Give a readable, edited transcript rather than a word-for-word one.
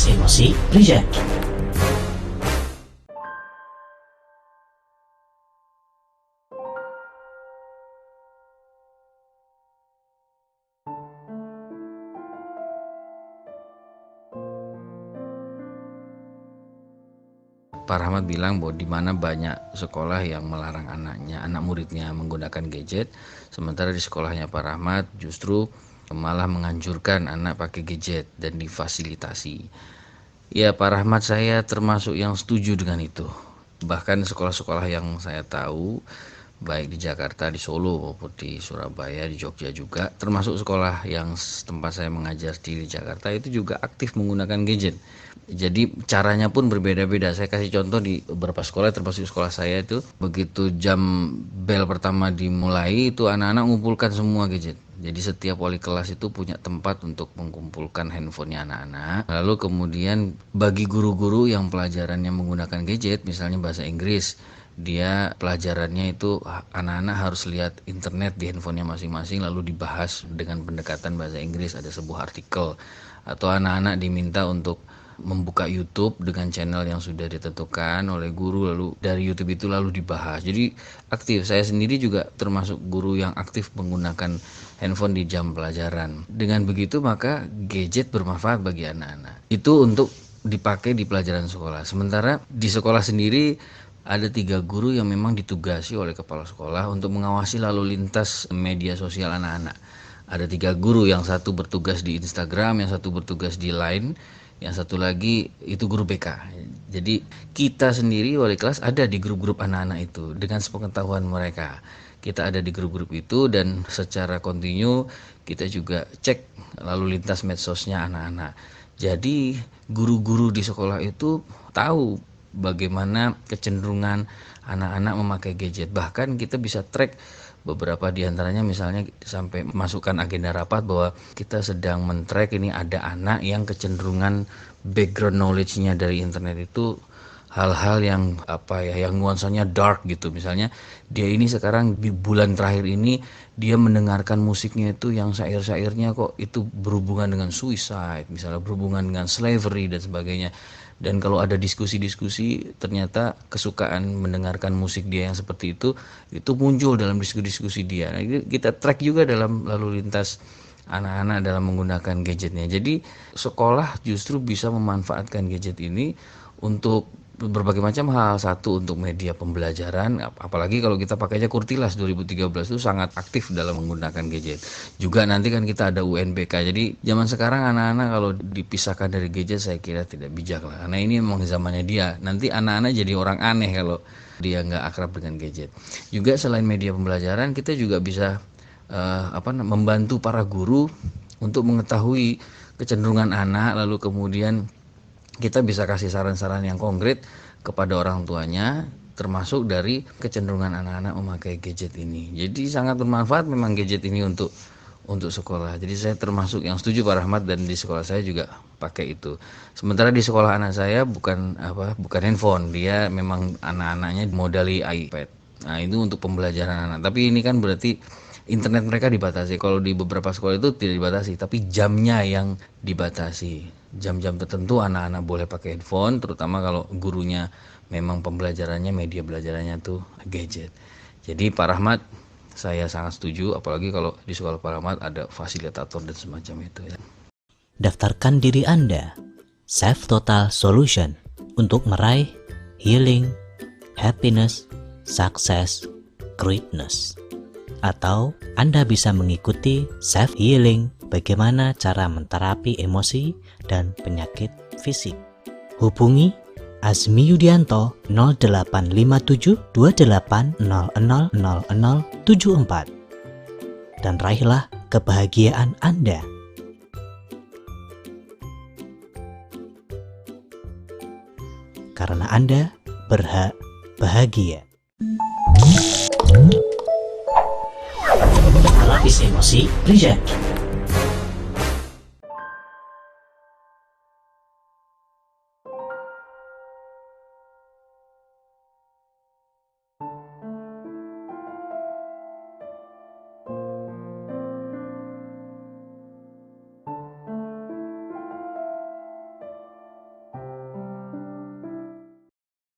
Terapis Emosi present. Pak Rahmat bilang bahwa di mana banyak sekolah yang melarang anak muridnya menggunakan gadget, sementara di sekolahnya Pak Rahmat justru malah menganjurkan anak pakai gadget dan difasilitasi. Ya, Pak Rahmat, saya termasuk yang setuju dengan itu. Bahkan sekolah-sekolah yang saya tahu, baik di Jakarta, di Solo maupun di Surabaya, di Jogja juga, termasuk sekolah yang tempat saya mengajar di Jakarta itu juga aktif menggunakan gadget. Jadi caranya pun berbeda-beda. Saya kasih contoh di beberapa sekolah, termasuk sekolah saya itu, begitu jam bel pertama dimulai itu anak-anak mengumpulkan semua gadget. Jadi setiap wali kelas itu punya tempat untuk mengumpulkan handphonenya anak-anak. Lalu kemudian bagi guru-guru yang pelajarannya menggunakan gadget, misalnya bahasa Inggris, dia pelajarannya itu anak-anak harus lihat internet di handphonenya masing-masing lalu dibahas dengan pendekatan bahasa Inggris, ada sebuah artikel. Atau anak-anak diminta untuk membuka YouTube dengan channel yang sudah ditentukan oleh guru, lalu dari YouTube itu lalu dibahas. Jadi aktif. Saya sendiri juga termasuk guru yang aktif menggunakan handphone di jam pelajaran. Dengan begitu maka gadget bermanfaat bagi anak-anak. Itu untuk dipakai di pelajaran sekolah. Sementara di sekolah sendiri ada 3 guru yang memang ditugasi oleh kepala sekolah untuk mengawasi lalu lintas media sosial anak-anak. Ada 3 guru, yang satu bertugas di Instagram, yang satu bertugas di Line, yang satu lagi itu guru BK. Jadi kita sendiri wali kelas ada di grup-grup anak-anak itu dengan sepengetahuan mereka. Kita ada di grup-grup itu dan secara kontinu kita juga cek lalu lintas medsosnya anak-anak. Jadi guru-guru di sekolah itu tahu bagaimana kecenderungan anak-anak memakai gadget. Bahkan kita bisa track beberapa diantaranya, misalnya sampai masukkan agenda rapat bahwa kita sedang men-track ini ada anak yang kecenderungan background knowledge-nya dari internet itu hal-hal yang yang nuansanya dark gitu. Misalnya dia ini sekarang di bulan terakhir ini dia mendengarkan musiknya itu yang syair-syairnya kok itu berhubungan dengan suicide, misalnya berhubungan dengan slavery dan sebagainya. Dan kalau ada diskusi-diskusi, ternyata kesukaan mendengarkan musik dia yang seperti itu muncul dalam diskusi-diskusi dia. Nah, kita track juga dalam lalu lintas anak-anak dalam menggunakan gadgetnya. Jadi sekolah justru bisa memanfaatkan gadget ini untuk berbagai macam hal. Satu, untuk media pembelajaran, apalagi kalau kita pakainya Kurtilas 2013 itu sangat aktif dalam menggunakan gadget. Juga nanti kan kita ada UNBK. Jadi zaman sekarang anak-anak kalau dipisahkan dari gadget saya kira tidak bijak lah. Karena ini memang zamannya dia. Nanti anak-anak jadi orang aneh kalau dia nggak akrab dengan gadget. Juga selain media pembelajaran, kita juga bisa membantu para guru untuk mengetahui kecenderungan anak, lalu kemudian kita bisa kasih saran-saran yang konkret kepada orang tuanya, termasuk dari kecenderungan anak-anak memakai gadget ini. Jadi sangat bermanfaat memang gadget ini untuk sekolah. Jadi saya termasuk yang setuju Pak Rahmat, dan di sekolah saya juga pakai itu. Sementara di sekolah anak saya bukan handphone, dia memang anak-anaknya modali iPad. Nah, itu untuk pembelajaran anak. Tapi ini kan berarti internet mereka dibatasi. Kalau di beberapa sekolah itu tidak dibatasi, tapi jamnya yang dibatasi. Jam-jam tertentu anak-anak boleh pakai handphone, terutama kalau gurunya memang pembelajarannya, media belajarannya tuh gadget. Jadi Pak Rahmat, saya sangat setuju, apalagi kalau di sekolah Pak Rahmat ada fasilitator dan semacam itu ya. Daftarkan diri Anda, Save Total Solution, untuk meraih healing, happiness, success, greatness. Atau Anda bisa mengikuti Self Healing, bagaimana cara menterapi emosi dan penyakit fisik. Hubungi Azmi Yudianto 0857 28 000074 dan raihlah kebahagiaan Anda. Karena Anda berhak bahagia. Terapis Emosi present.